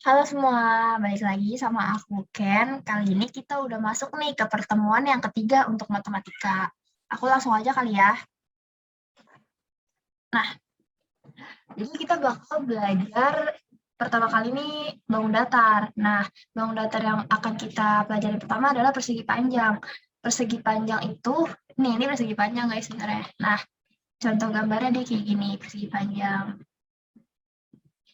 Halo semua, balik lagi sama aku Ken. Kali ini kita udah masuk nih ke pertemuan yang ketiga untuk matematika. Aku langsung aja kali ya. Nah, jadi kita bakal belajar pertama kali nih bangun datar. Nah, bangun datar yang akan kita pelajari pertama adalah persegi panjang. Persegi panjang itu, nih ini persegi panjang guys sebenarnya. Nah, contoh gambarnya deh kayak gini, persegi panjang.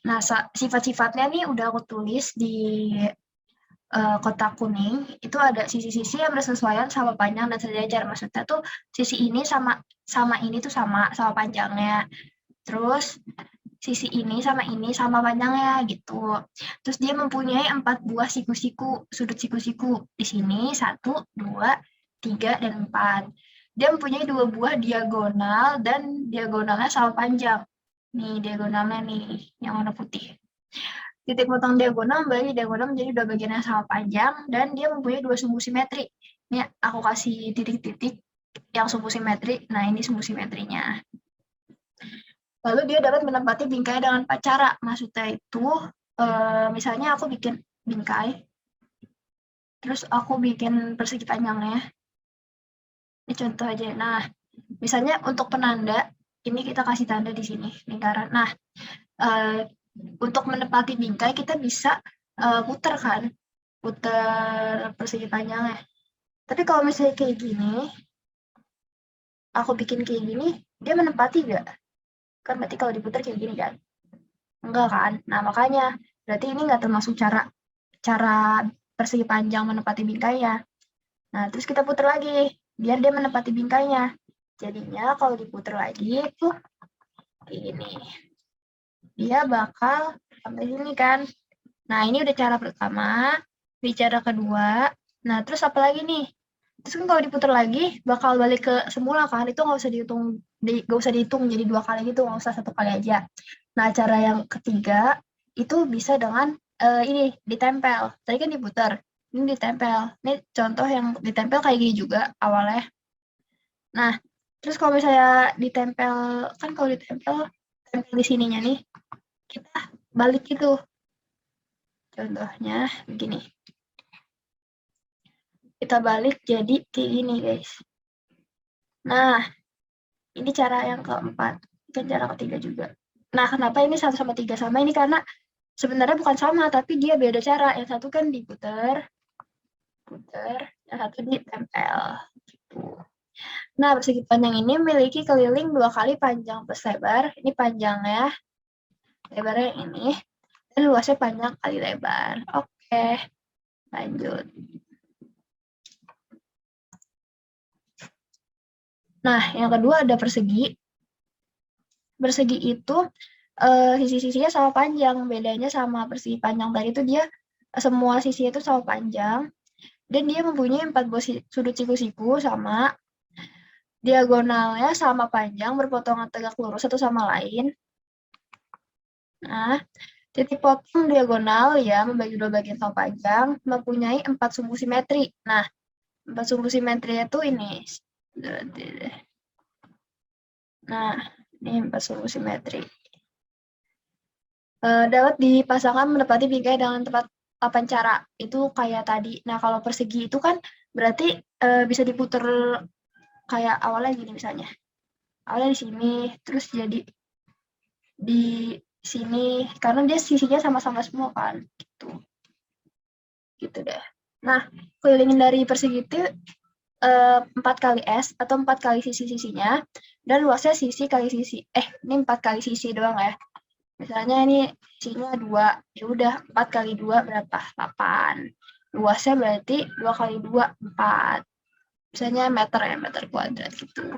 Nah, sifat-sifatnya nih udah aku tulis di kotak kuning itu ada sisi-sisi yang bersesuaian sama panjang dan sejajar. Maksudnya tuh sisi ini sama sama ini tuh sama panjangnya. Terus sisi ini sama panjangnya gitu. Terus dia mempunyai 4 buah siku-siku, sudut siku-siku. Di sini 1, 2, 3, dan 4. Dia mempunyai 2 buah diagonal dan diagonalnya sama panjang. Nih diagonalnya nih yang warna putih. Titik potong diagonal membagi diagonal menjadi dua bagian yang sama panjang dan dia mempunyai dua sumbu simetri. Ini aku kasih titik-titik yang sumbu simetri. Nah, ini sumbu simetrinya. Lalu dia dapat menempati bingkai dengan 4 cara. Maksudnya itu, misalnya aku bikin bingkai, terus aku bikin persegi panjangnya. Ini contoh aja. Nah, misalnya untuk penanda, ini kita kasih tanda di sini, lingkaran. Nah, uh, untuk menepati bingkai kita bisa putar kan, putar persegi panjangnya. Tapi kalau misalnya kayak gini, aku bikin kayak gini, dia menepati nggak? Kan berarti kalau diputar kayak gini kan? Enggak kan? Nah makanya berarti ini nggak termasuk cara cara persegi panjang menepati bingkainya. Nah terus kita putar lagi, biar dia menepati bingkainya. Jadinya kalau diputar lagi itu kayak gini. Dia bakal sampai sini kan? Nah, ini udah cara pertama. Di cara kedua, nah terus apa lagi nih? Terus kan kalau diputar lagi, bakal balik ke semula kan? Itu nggak usah dihitung, nggak usah dihitung jadi dua kali gitu, nggak usah satu kali aja. Nah, cara yang ketiga, itu bisa dengan ini, ditempel. Tadi kan diputar, ini ditempel. Ini contoh yang ditempel kayak gini juga awalnya. Nah, terus kalau misalnya ditempel, kan kalau ditempel, tempel di sininya nih, kita balik gitu. Contohnya begini. Kita balik jadi kayak gini, guys. Nah, ini cara yang keempat. Kan cara ketiga juga. Nah, kenapa ini 1 sama 3 sama? Ini karena sebenarnya bukan sama, tapi dia beda cara. Yang satu kan diputer, puter, yang satu ditempel. Gitu. Nah, persegi panjang ini memiliki keliling 2 kali panjang plus lebar. Ini panjangnya, lebarnya ini. Dan luasnya panjang kali lebar. Oke, lanjut. Nah, yang kedua ada persegi. Persegi itu sisi-sisinya sama panjang. Bedanya sama persegi panjang tadi itu dia semua sisi itu sama panjang dan dia mempunyai 4 buah sudut siku-siku sama diagonalnya sama panjang berpotongan tegak lurus satu sama lain. Nah, titik potong diagonal ya membagi dua bagian sama panjang mempunyai 4 sumbu simetri. Nah, 4 sumbu simetri itu ini. Nah, ini 4 sumbu simetri. Dapat dipasangkan menepati bingkai dengan tepat 8 cara. Itu kayak tadi. Nah, kalau persegi itu kan berarti bisa diputer kayak awalnya gini misalnya. Awalnya di sini, terus jadi di sini, karena dia sisinya sama-sama semua kan. Gitu. Gitu deh. Nah, kelilingin dari persegi itu 4 kali S atau 4 kali sisi-sisinya, dan luasnya sisi kali sisi. Ini 4 kali sisi doang ya. Misalnya ini sisinya 2, ya udah 4 kali 2 berapa? 8. Luasnya berarti 2 kali 2, 4. Misalnya meter ya, meter kuadrat gitu.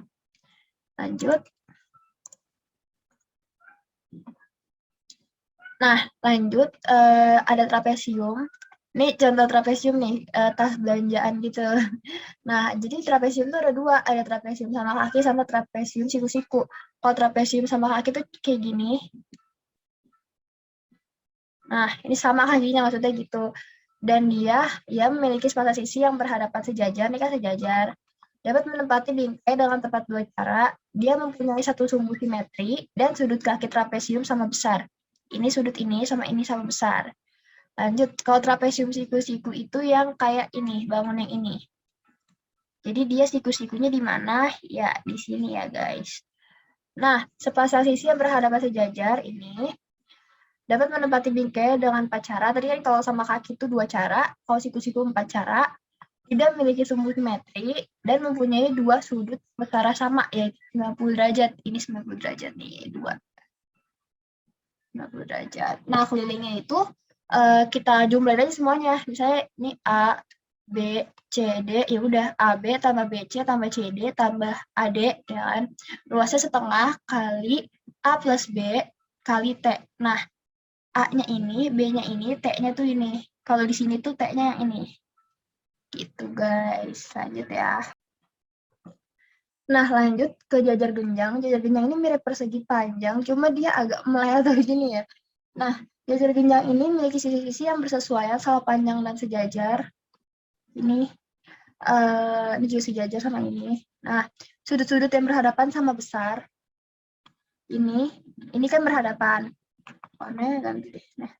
Lanjut. Nah, lanjut ada trapesium. Ini contoh trapesium nih, tas belanjaan gitu. Nah, jadi trapesium tuh ada 2, ada trapesium sama kaki sama trapesium siku-siku. Kalau trapesium sama kaki tuh kayak gini. Nah, ini sama kakinya maksudnya gitu. Dan dia memiliki sepasang sisi yang berhadapan sejajar, ini kan sejajar. Dapat menempati bingkai dengan tepat 2 cara. Dia mempunyai satu sumbu simetri dan sudut kaki trapesium sama besar. Ini sudut ini sama besar. Lanjut, kalau trapesium siku-siku itu yang kayak ini, bangun yang ini. Jadi dia siku-sikunya di mana? Ya, di sini ya guys. Nah, sepasang sisi yang berhadapan sejajar ini dapat menempati bingkai dengan 4 cara. Tadi kan kalau sama kaki itu 2 cara, kalau siku-siku 4 cara. Tidak memiliki sumbu simetri dan mempunyai dua sudut utara sama, yaitu 90 derajat. Ini 90 derajat nih, dua. 90 derajat. Nah, kelilingnya itu kita jumlahin aja semuanya. Misalnya ini A, B, C, D, ya udah AB tambah BC tambah CD tambah AD, ya kan. Luasnya setengah kali A plus B kali T. Nah, A-nya ini, B-nya ini, T-nya tuh ini. Kalau di sini tuh T-nya yang ini. Gitu guys. Lanjut ya. Nah, lanjut ke jajar genjang. Jajar genjang ini mirip persegi panjang, cuma dia agak melebar gini ya. Nah, jajar genjang ini memiliki sisi-sisi yang bersesuaian sama panjang dan sejajar. Ini juga sejajar sama ini. Nah, sudut-sudut yang berhadapan sama besar. Ini kan berhadapan. Warnanya ganti deh. Nah,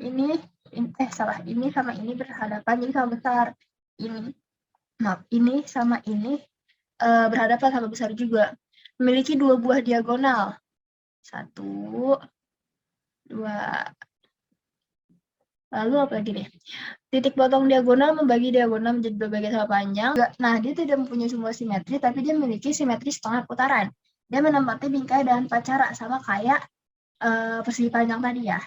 ini sama ini berhadapan jadi sama besar. Ini sama ini berhadapan sama besar juga. Memiliki dua buah diagonal. 1, 2. Lalu apa lagi nih? Titik potong diagonal membagi diagonal menjadi dua bagian sama panjang. Nah, dia tidak mempunyai semua simetri, tapi dia memiliki simetri setengah putaran. Dia menempati bingkai dan 4 cara, sama kayak persegi panjang tadi ya.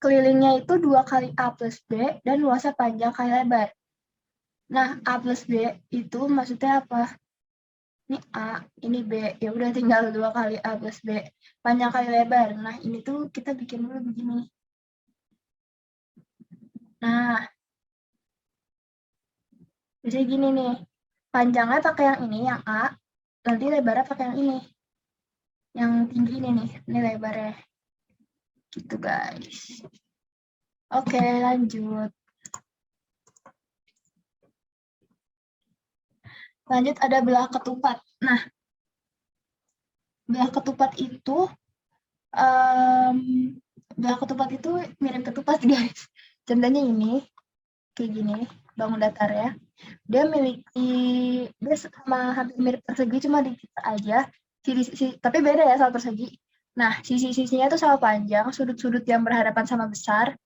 Kelilingnya itu 2 kali A plus B dan luasnya panjang kali lebar. Nah, A plus B itu maksudnya apa? Ini A, ini B, ya udah tinggal 2 kali A plus B, panjang kali lebar. Nah, ini tuh kita bikin dulu begini. Nah, biasanya gini nih, panjangnya pakai yang ini, yang A, nanti lebarnya pakai yang ini. Yang tinggi ini lebarnya. Gitu guys. Oke, lanjut. Lanjut ada belah ketupat. Nah, belah ketupat itu mirip ketupat guys. Contohnya ini, kayak gini, bangun datar ya. Dia sama hampir mirip persegi, cuma dikit aja. Tapi beda ya sama persegi. Nah, sisi-sisinya itu sama panjang, sudut-sudut yang berhadapan sama besar.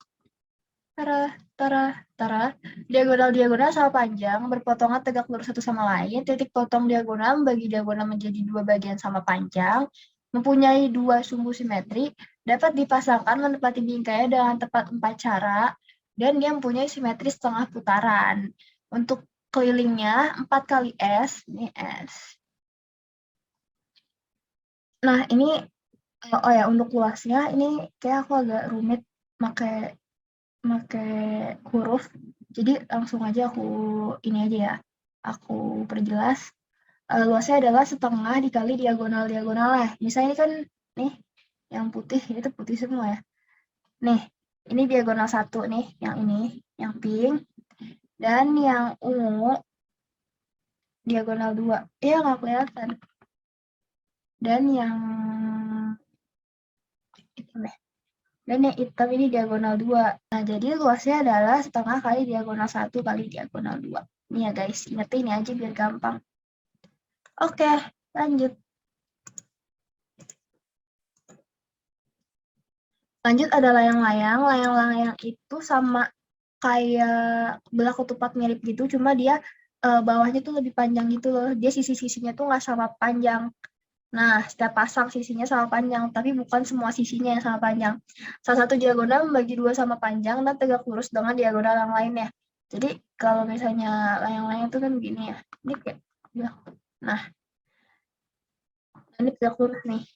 Diagonal-diagonal sama panjang, berpotongan tegak lurus satu sama lain. Titik potong diagonal membagi diagonal menjadi dua bagian sama panjang. Mempunyai dua sumbu simetri, dapat dipasangkan menepati bingkai dengan tepat 4 cara, dan dia mempunyai simetri setengah putaran. Untuk kelilingnya 4 kali S, ini S. Nah, ini untuk luasnya ini kayak aku agak rumit pakai huruf, jadi langsung aja ini aja ya, aku perjelas. Luasnya adalah setengah dikali diagonal-diagonalnya. Misalnya ini kan nih, yang putih itu putih semua ya. Nih, ini diagonal 1 nih, yang ini, yang pink, dan yang ungu diagonal 2. Ya nggak kelihatan. Dan yang hitam ini diagonal 2. Nah, jadi luasnya adalah setengah kali diagonal 1 kali diagonal 2. Ini ya guys, ingat ini aja biar gampang. Oke, lanjut. Lanjut ada layang-layang. Layang-layang itu sama kayak belah ketupat mirip gitu, cuma dia bawahnya tuh lebih panjang gitu loh. Dia sisi-sisinya tuh nggak sama panjang. Nah, setiap pasang sisinya sama panjang, tapi bukan semua sisinya yang sama panjang. Salah satu diagonal membagi dua sama panjang dan tegak lurus dengan diagonal yang lainnya. Jadi kalau misalnya layang-layang itu kan begini ya. Ini kayak, nah, ini tegak lurus nih.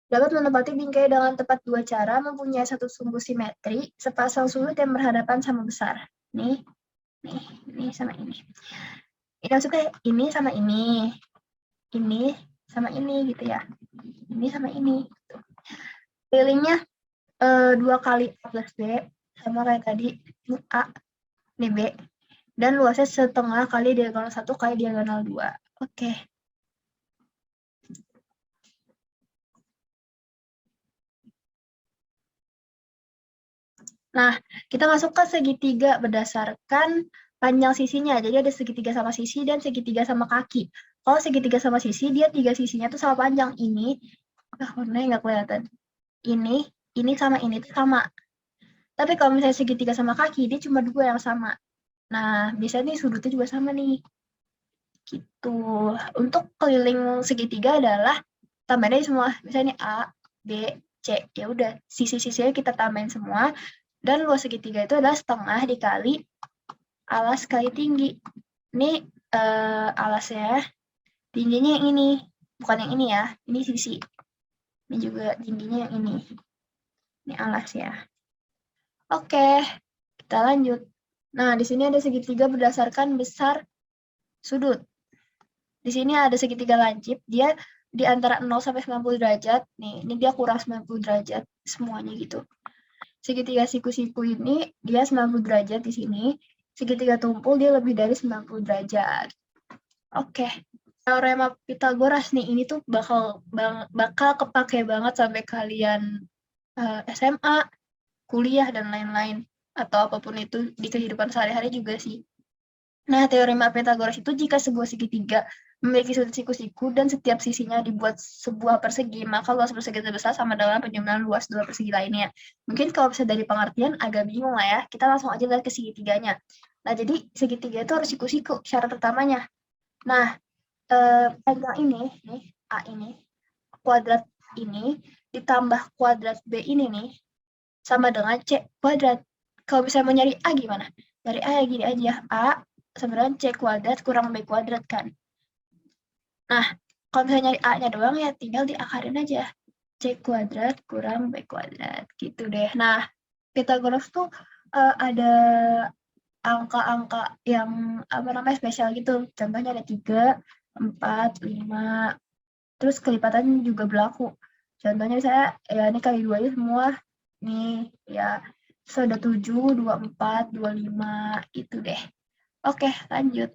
Dapat menempati bingkai dengan tepat 2 cara, mempunyai satu sumbu simetri, sepasang sudut yang berhadapan sama besar. Nih, ini sama ini. Ini maksudnya ini sama ini sama ini gitu ya. Ini sama ini. Gitu. Kelilingnya 2 kali A plus B, sama kayak tadi, ini A, ini B. Dan luasnya setengah kali diagonal 1 kali diagonal 2. Oke. Nah, kita masuk ke segitiga berdasarkan panjang sisinya. Jadi ada segitiga sama sisi dan segitiga sama kaki. Kalau segitiga sama sisi, dia 3 sisinya tuh sama panjang. Ini, warnanya nggak kelihatan. Ini sama ini tuh sama. Tapi kalau misalnya segitiga sama kaki, dia cuma 2 yang sama. Nah, biasanya nih sudutnya juga sama nih. Gitu. Untuk keliling segitiga adalah tambahin aja semua. Misalnya nih A, B, C. Ya udah, sisi-sisinya kita tambahin semua. Dan luas segitiga itu adalah setengah dikali alas kali tinggi. Ini alasnya, tingginya yang ini. Bukan yang ini ya, ini sisi. Ini juga tingginya yang ini. Ini alas ya. Oke, kita lanjut. Nah, di sini ada segitiga berdasarkan besar sudut. Di sini ada segitiga lancip, dia di antara 0 sampai 90 derajat. Nih, ini dia kurang 90 derajat semuanya gitu. Segitiga siku-siku ini dia 90 derajat di sini. Segitiga tumpul dia lebih dari 90 derajat. Oke. Teorema Pitagoras nih, ini tuh bakal kepake banget sampai kalian SMA, kuliah, dan lain-lain. Atau apapun itu di kehidupan sehari-hari juga sih. Nah, teorema Pitagoras itu jika sebuah segitiga memiliki sudut siku-siku dan setiap sisinya dibuat sebuah persegi, maka luas persegi terbesar sama dengan penjumlahan luas dua persegi lainnya. Mungkin kalau bisa dari pengertian agak bingung lah ya, kita langsung aja lihat ke segitiganya. Nah, jadi segitiga itu harus siku-siku, syarat utamanya. Nah, panjang ini, nih, A ini, kuadrat ini, ditambah kuadrat B ini nih, sama dengan C kuadrat. Kalau misalnya mau nyari A gimana? Dari A ya gini aja, A sama dengan C kuadrat kurang B kuadrat kan. Nah, kalau misalnya nyari A-nya doang ya tinggal diakarin aja. C kuadrat kurang B kuadrat, gitu deh. Nah, Pythagoras tuh ada angka-angka yang apa namanya spesial gitu. Contohnya ada 3, 4, 5, terus kelipatan juga berlaku. Contohnya saya ya ini kali 2 aja semua. Nih, ya. Terus ada 7, 24, 25, itu deh. Oke, lanjut.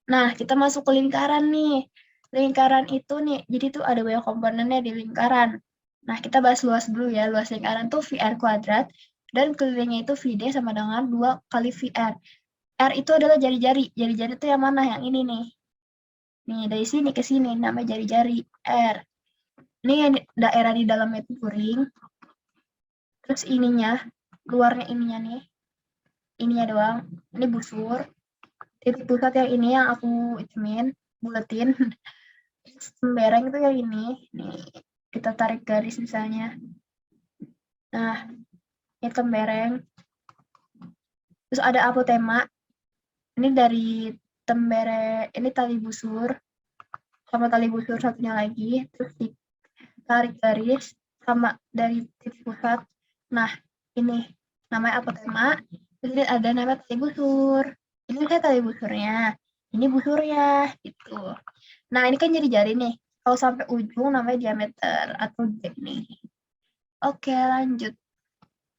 Nah, kita masuk ke lingkaran nih. Lingkaran itu nih, jadi tuh ada banyak komponennya di lingkaran. Nah, kita bahas luas dulu ya. Luas lingkaran tuh VR kuadrat, dan kelilingnya itu VD sama dengan 2 kali VR. R itu adalah jari-jari. Jari-jari itu yang mana? Yang ini nih. Nih, dari sini ke sini, namanya jari-jari. R. Ini yang daerah di dalamnya itu kuring. Terus ininya, luarnya ininya nih. Ininya doang. Ini busur. Titik pusat yang ini yang aku itemin, buletin. Lembereng itu yang ini. Nih, kita tarik garis misalnya. Nah, ini tembereng. Terus ada apotema. Ini dari tembereng, ini tali busur. Sama tali busur satunya lagi. Terus ditarik garis sama dari titik pusat. Nah, ini namanya apotema. Terus ini ada namanya tali busur. Ini saya tali busurnya. Ini busurnya, gitu. Nah, ini kan jari-jari nih. Kalau sampai ujung namanya diameter atau D nih. Oke, lanjut.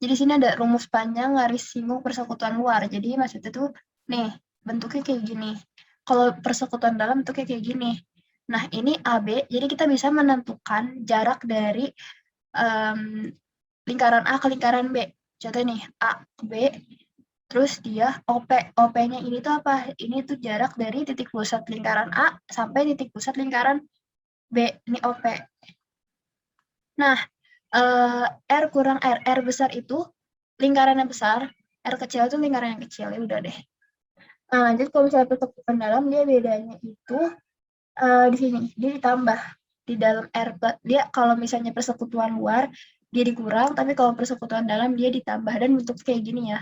Jadi sini ada rumus panjang garis singgung persekutuan luar. Jadi maksudnya tuh nih, bentuknya kayak gini. Kalau persekutuan dalam bentuknya kayak gini. Nah, ini AB, jadi kita bisa menentukan jarak dari lingkaran A ke lingkaran B. Contohnya nih, A ke B, terus dia OP. OP-nya ini tuh apa? Ini tuh jarak dari titik pusat lingkaran A sampai titik pusat lingkaran B. Ini OP. Nah, R kurang R. R besar itu lingkaran yang besar, R kecil itu lingkaran yang kecil. Ya udah deh. Nah, jadi kalau misalnya persekutuan dalam, dia bedanya itu di sini. Dia ditambah di dalam R. Dia kalau misalnya persekutuan luar, dia dikurang. Tapi kalau persekutuan dalam, dia ditambah. Dan bentuk kayak gini ya.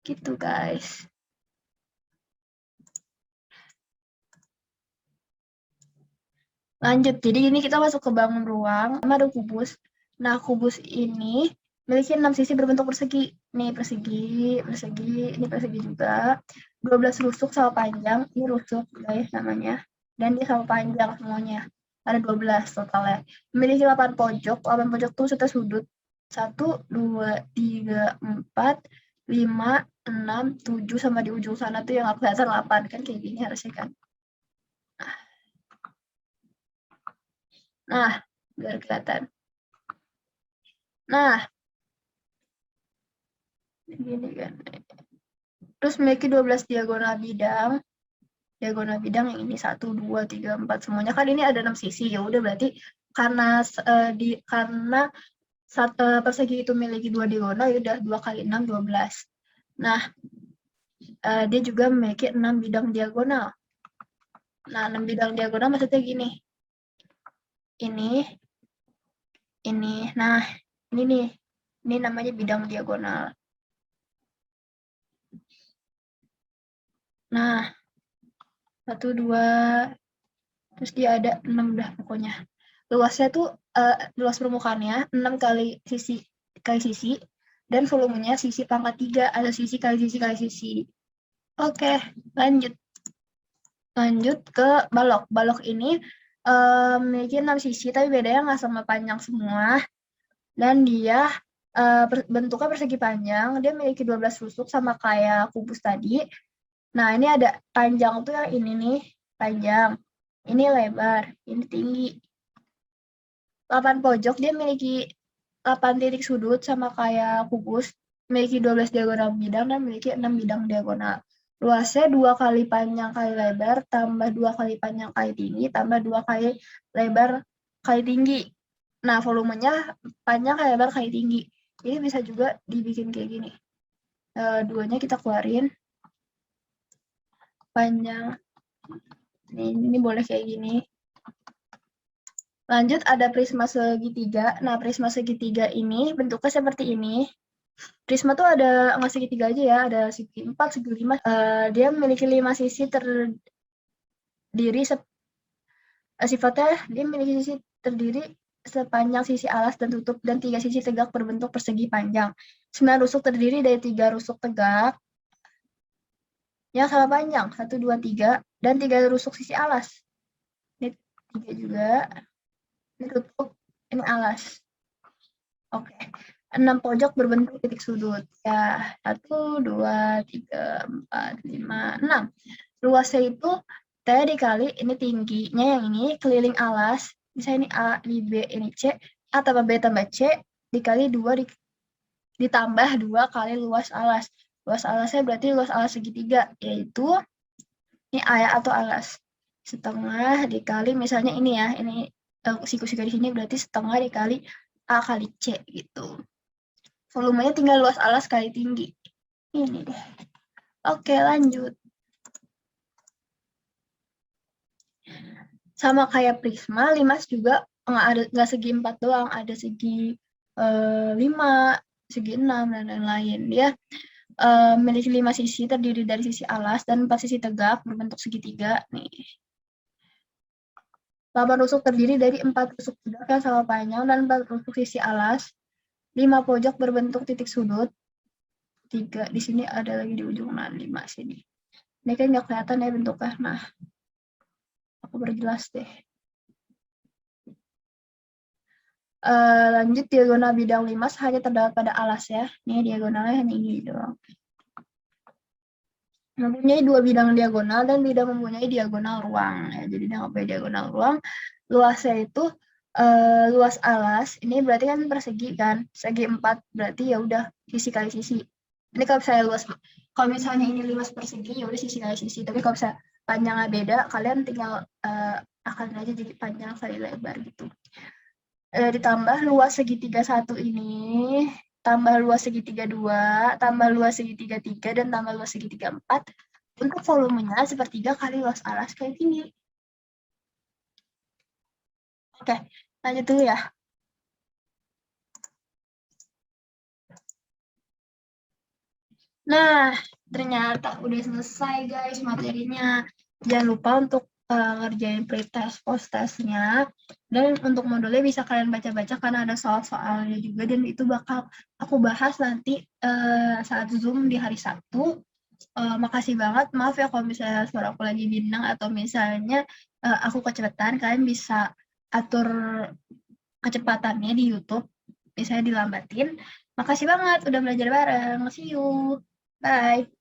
Gitu, guys. Lanjut, jadi ini kita masuk ke bangun ruang. Sama ada kubus. Nah, kubus ini memiliki 6 sisi berbentuk persegi. Nih, persegi, persegi, ini persegi juga. 12 rusuk sama panjang. Ini rusuk, guys, namanya. Dan dia sama panjang semuanya. Ada 12 totalnya. Memiliki 8 pojok. 8 pojok itu serta sudut. 1, 2, 3, 4, 5, 6, 7, sama di ujung sana tuh yang aku kelihatan 8. Kan kayak gini harusnya kan. Nah, biar kelihatan. Nah, gini kan. Terus memiliki 12 diagonal bidang. Diagonal bidang yang ini 1, 2, 3, 4 semuanya kan ini ada 6 sisi. Ya udah berarti karena persegi itu memiliki 2 diagonal, ya udah 2 kali 6 12. Nah, dia juga memiliki 6 bidang diagonal. Nah, 6 bidang diagonal maksudnya gini. Ini. Nah, ini nih. Ini namanya bidang diagonal. Nah, 1, 2, terus dia ada 6 dah pokoknya. Luasnya tuh, luas permukaannya 6 kali sisi, dan volumenya sisi pangkat 3, ada sisi kali sisi kali sisi. Oke, lanjut. Lanjut ke balok. Balok ini memiliki 6 sisi, tapi bedanya nggak sama panjang semua. Dan dia bentuknya persegi panjang, dia memiliki 12 rusuk sama kayak kubus tadi. Nah, ini ada panjang tuh yang ini nih, panjang. Ini lebar, ini tinggi. 8 pojok, dia memiliki 8 titik sudut sama kayak kubus, memiliki 12 diagonal bidang dan memiliki 6 bidang diagonal. Luasnya 2 kali panjang kali lebar, tambah 2 kali panjang kali tinggi, tambah 2 kali lebar kali tinggi. Nah, volumenya panjang kali lebar kali tinggi. Ini bisa juga dibikin kayak gini. Duanya kita keluarin. Panjang. Ini boleh kayak gini. Lanjut ada prisma segitiga. Nah, prisma segitiga ini bentuknya seperti ini. Prisma tuh ada nggak segitiga aja ya, ada segi 4, segi 5. Dia memiliki 5 sisi terdiri sifatnya dia memiliki sisi terdiri sepanjang sisi alas dan tutup dan 3 sisi tegak berbentuk persegi panjang. 9 rusuk terdiri dari 3 rusuk tegak yang sama panjang, 1, 2, 3, dan 3 rusuk sisi alas. Ini 3 juga. Ini tutup, ini alas. Oke. 6 pojok berbentuk titik sudut. Ya, 1, 2, 3, 4, 5, 6. Luasnya itu T dikali, ini tingginya yang ini, keliling alas. Misalnya ini A, ini B, ini C. A tambah B tambah C, dikali 2, ditambah 2 kali luas alas. Luas alasnya berarti luas alas segitiga, yaitu ini A atau alas. Setengah dikali, misalnya ini ya, ini siku-siku di sini berarti setengah dikali A kali C gitu. Volumenya tinggal luas alas kali tinggi. Ini deh. Oke, lanjut. Sama kayak prisma, limas juga nggak segi 4 doang, ada segi 5, segi 6, dan lain-lain. Dia memiliki 5 sisi terdiri dari sisi alas dan 4 sisi tegak berbentuk segitiga. Nih. 8 rusuk terdiri dari 4 rusuk tegak yang sama panjang dan 4 rusuk sisi alas. 5 pojok berbentuk titik sudut. 3 di sini ada lagi di ujung, nah 5 sini. Ini kan nggak kelihatan ya bentuknya. Nah, aku perjelas deh. Lanjut, diagonal bidang limas hanya terdapat pada alas ya. Ini diagonalnya hanya ini doang. Mempunyai 2 bidang diagonal dan tidak mempunyai diagonal ruang. Ya, jadi dia nggak punya diagonal ruang. Luasnya itu luas alas, ini berarti kan persegi kan, segi 4 berarti ya udah sisi kali sisi. Ini kalau misalnya ini luas persegi ya udah sisi kali sisi. Tapi kalau misalnya panjangnya beda, kalian tinggal akan aja jadi panjang kali lebar gitu. Ditambah luas segitiga 1 ini, tambah luas segitiga 2, tambah luas segitiga 3, dan tambah luas segitiga 4. Untuk volumenya sepertiga kali luas alas kali tinggi. Oke, lanjut dulu ya. Nah, ternyata udah selesai guys materinya. Jangan lupa untuk ngerjain pretest, post-testnya. Dan untuk modulnya bisa kalian baca-baca karena ada soal-soalnya juga. Dan itu bakal aku bahas nanti saat Zoom di hari Sabtu. Makasih banget. Maaf ya kalau misalnya suara aku lagi bindeng atau misalnya aku kecepatan. Kalian bisa atur kecepatannya di YouTube. Misalnya dilambatin. Makasih banget udah belajar bareng. See you. Bye.